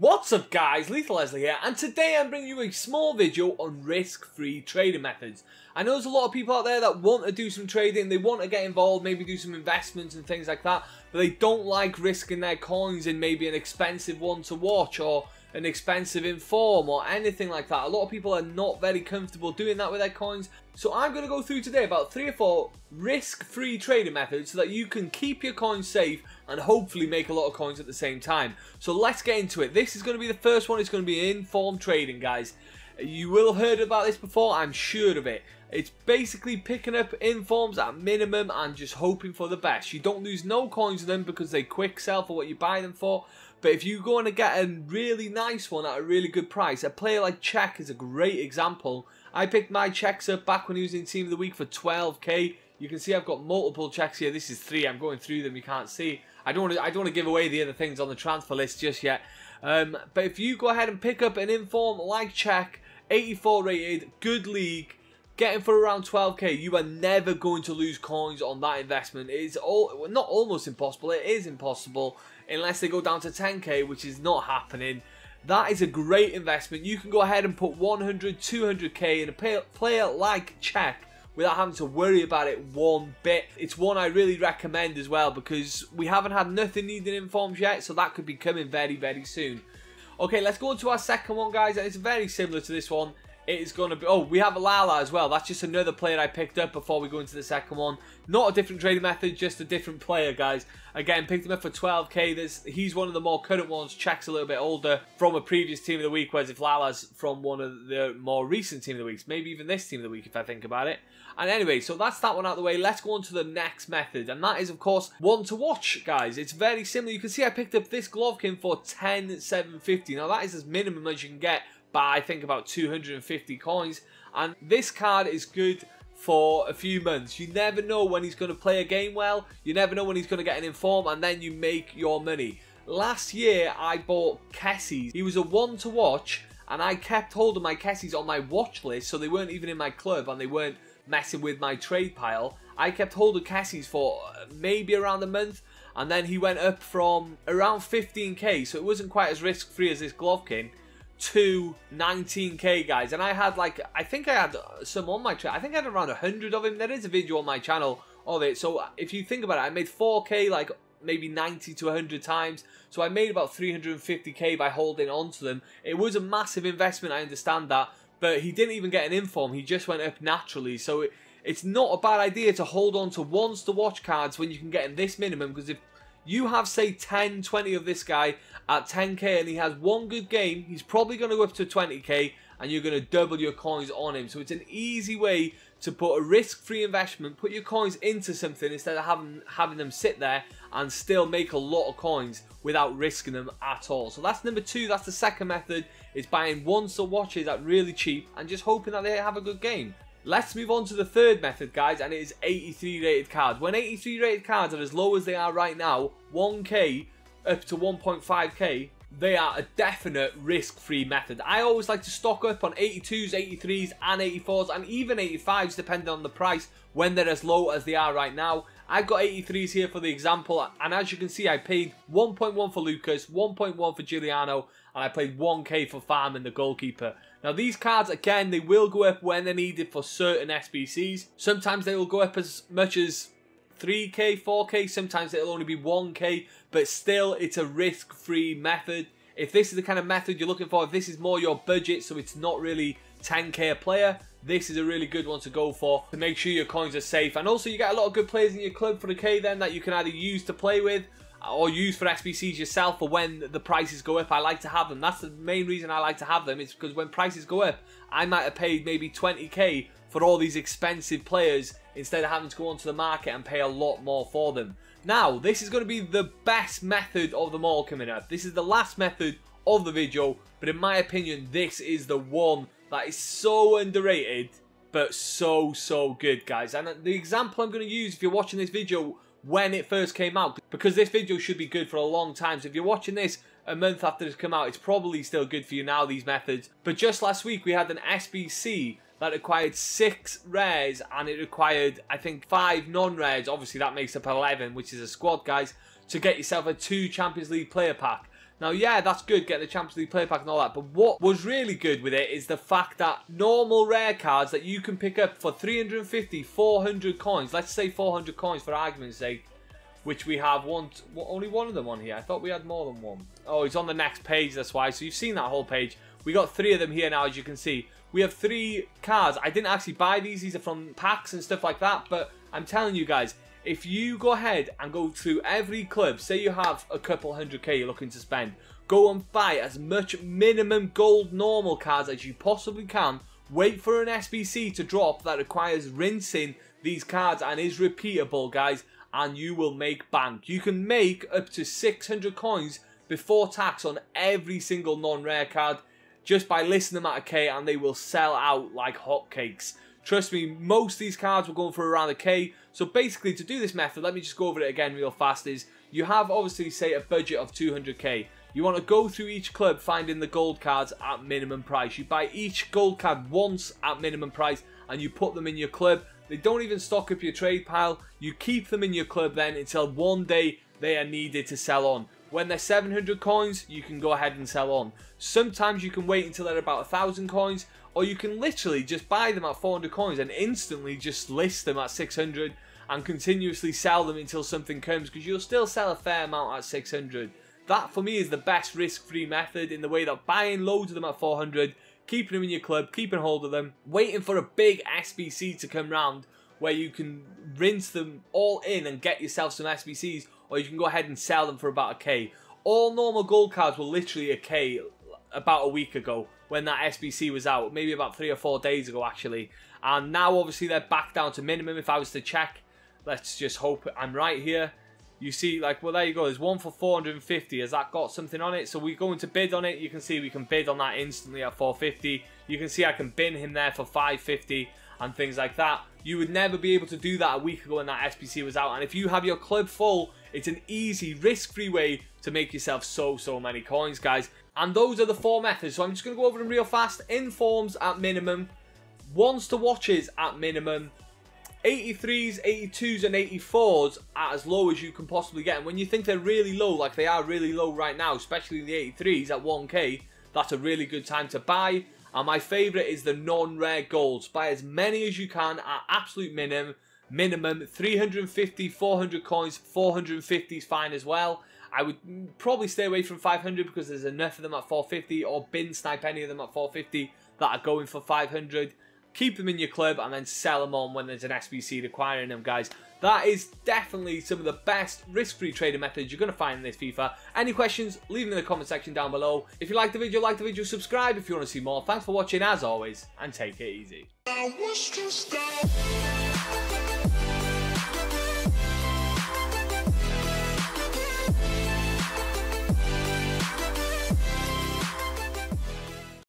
What's up guys, Lethal Leslie here, and today I'm bringing you a small video on risk-free trading methods. I know there's a lot of people out there that want to do some trading, they want to get involved, maybe do some investments and things like that, but they don't like risking their coins in maybe an expensive one to watch or an expensive inform or anything like that. A lot of people are not very comfortable doing that with their coins. So I'm going to go through today about 3 or 4 risk-free trading methods so that you can keep your coins safe and hopefully make a lot of coins at the same time. So let's get into it. This is going to be the first one. It's going to be inform trading, guys. You will have heard about this before, I'm sure of it. It's basically picking up informs at minimum and just hoping for the best. You don't lose no coins with them because they quick sell for what you buy them for. But if you go on to get a really nice one at a really good price, a player like Czech is a great example. I picked my Czechs up back when he was in Team of the Week for 12k. You can see I've got multiple Czechs here. This is 3. I'm going through them. You can't see. I don't want to give away the other things on the transfer list just yet. But if you go ahead and pick up an inform like Czech, 84 rated, good league, getting for around 12k, you are never going to lose coins on that investment. It's not almost impossible, it is impossible unless they go down to 10k, which is not happening. That is a great investment. You can go ahead and put 100, 200k in a player like Czech without having to worry about it one bit. It's one I really recommend as well because we haven't had nothing needing informs yet, so that could be coming very, very soon. Okay, let's go on to our second one, guys, and it's very similar to this one. It is going to be, we have a Lala as well. That's just another player I picked up before we go into the second one. Not a different trading method, just a different player, guys. Again, picked him up for 12k. He's one of the more current ones. Czech's a little bit older from a previous Team of the Week, whereas if Lala's from one of the more recent Team of the Weeks, maybe even this Team of the Week if I think about it. And anyway, so that's that one out of the way. Let's go on to the next method, and that is, of course, one to watch, guys. It's very similar. You can see I picked up this Golovkin for 10,750. Now, that is as minimum as you can get by, I think, about 250 coins. And this card is good for a few months. You never know when he's going to play a game well. You never know when he's going to get an inform, and then you make your money. Last year, I bought Kessies. He was a one to watch, and I kept hold of my Kessies on my watch list, so they weren't even in my club, and they weren't messing with my trade pile. I kept hold of Kessies for maybe around a month, and then he went up from around 15k, so it wasn't quite as risk-free as this Golovkin, to 19k, guys. And I had, like, I think I had some on my trade. I think I had around 100 of him. There is a video on my channel of it. So if you think about it, I made 4k like maybe 90 to 100 times. So I made about 350k by holding on to them. It was a massive investment, I understand that. But he didn't even get an inform. He just went up naturally. So it's not a bad idea to hold on to ones to watch cards when you can get in this minimum. Because if you have, say, 10, 20 of this guy at 10k and he has one good game, he's probably going to go up to 20k and you're going to double your coins on him. So it's an easy way to put a risk-free investment, put your coins into something instead of having them sit there and still make a lot of coins without risking them at all. So that's number 2. That's the second method, is buying ones to watches at really cheap and just hoping that they have a good game. Let's move on to the third method, guys, and it is 83 rated cards. When 83 rated cards are as low as they are right now, 1k up to 1.5k, they are a definite risk-free method. I always like to stock up on 82s, 83s and 84s and even 85s depending on the price when they're as low as they are right now. I've got 83s here for the example, and as you can see I paid 1.1 for Lucas, 1.1 for Giuliano, and I paid 1k for Farman, the goalkeeper. Now these cards, again, they will go up when they're needed for certain SBCs. Sometimes they will go up as much as 3k, 4k, sometimes it'll only be 1k, but still it's a risk-free method. If this is the kind of method you're looking for, if this is more your budget, so it's not really 10k a player, this is a really good one to go for to make sure your coins are safe. And also you get a lot of good players in your club for the K then that you can either use to play with or use for SBCs yourself for when the prices go up. I like to have them. That's the main reason I like to have them. It's because when prices go up, I might have paid maybe 20k for all these expensive players instead of having to go onto the market and pay a lot more for them. Now, this is going to be the best method of them all coming up. This is the last method of the video, but in my opinion, this is the one that is so underrated, but so good, guys. And the example I'm going to use if you're watching this video when it first came out, because this video should be good for a long time. So if you're watching this a month after it's come out, it's probably still good for you now, these methods. But just last week, we had an SBC that required 6 rares and it required, I think, 5 non-rares. Obviously, that makes up 11, which is a squad, guys, to get yourself a 2 Champions League player pack. Now, yeah, that's good, getting the Champions League player pack and all that, but what was really good with it is the fact that normal rare cards that you can pick up for 350, 400 coins, let's say 400 coins for argument's sake, which we have only one of them on here. I thought we had more than one. Oh, it's on the next page, that's why. So you've seen that whole page. We got 3 of them here now, as you can see. We have 3 cards. I didn't actually buy these are from packs and stuff like that, but I'm telling you guys, if you go ahead and go through every club, say you have a couple 100k you're looking to spend, go and buy as much minimum gold normal cards as you possibly can, wait for an SBC to drop that requires rinsing these cards and is repeatable, guys, and you will make bank. You can make up to 600 coins before tax on every single non-rare card just by listing them at a K, and they will sell out like hotcakes. Trust me, most of these cards were going for around a K. So basically, to do this method, let me just go over it again real fast, is you have obviously, say, a budget of 200k. You want to go through each club finding the gold cards at minimum price. You buy each gold card once at minimum price and you put them in your club. They don't even stock up your trade pile. You keep them in your club then until one day they are needed to sell on. When they're 700 coins, you can go ahead and sell on. Sometimes you can wait until they're about 1,000 coins, or you can literally just buy them at 400 coins and instantly just list them at 600 and continuously sell them until something comes, because you'll still sell a fair amount at 600. That for me is the best risk-free method, in the way that buying loads of them at 400, keeping them in your club, keeping hold of them, waiting for a big SBC to come round where you can rinse them all in and get yourself some SBCs, or you can go ahead and sell them for about a K. All normal gold cards were literally a K about a week ago when that SBC was out, maybe about 3 or 4 days ago actually, and now obviously they're back down to minimum. If I was to check, let's just hope I'm right here. You see, like, well, there you go, there's one for 450. Has that got something on it? So we go into bid on it. You can see we can bid on that instantly at 450. You can see I can bin him there for 550 and things like that. You would never be able to do that a week ago when that SBC was out. And if you have your club full, it's an easy, risk-free way to make yourself so many coins, guys. And those are the 4 methods. So I'm just going to go over them real fast. Informs at minimum, ones to watches at minimum, 83s, 82s and 84s at as low as you can possibly get. And when you think they're really low, like they are really low right now, especially the 83s at 1k, that's a really good time to buy. And my favourite is the non-rare golds. Buy as many as you can at absolute minimum 350, 400 coins, 450 is fine as well. I would probably stay away from 500 because there's enough of them at 450, or bin snipe any of them at 450 that are going for 500. Keep them in your club and then sell them on when there's an SBC requiring them, guys. That is definitely some of the best risk-free trading methods you're going to find in this FIFA. Any questions, leave them in the comment section down below. If you like the video, subscribe if you want to see more. Thanks for watching as always, and take it easy.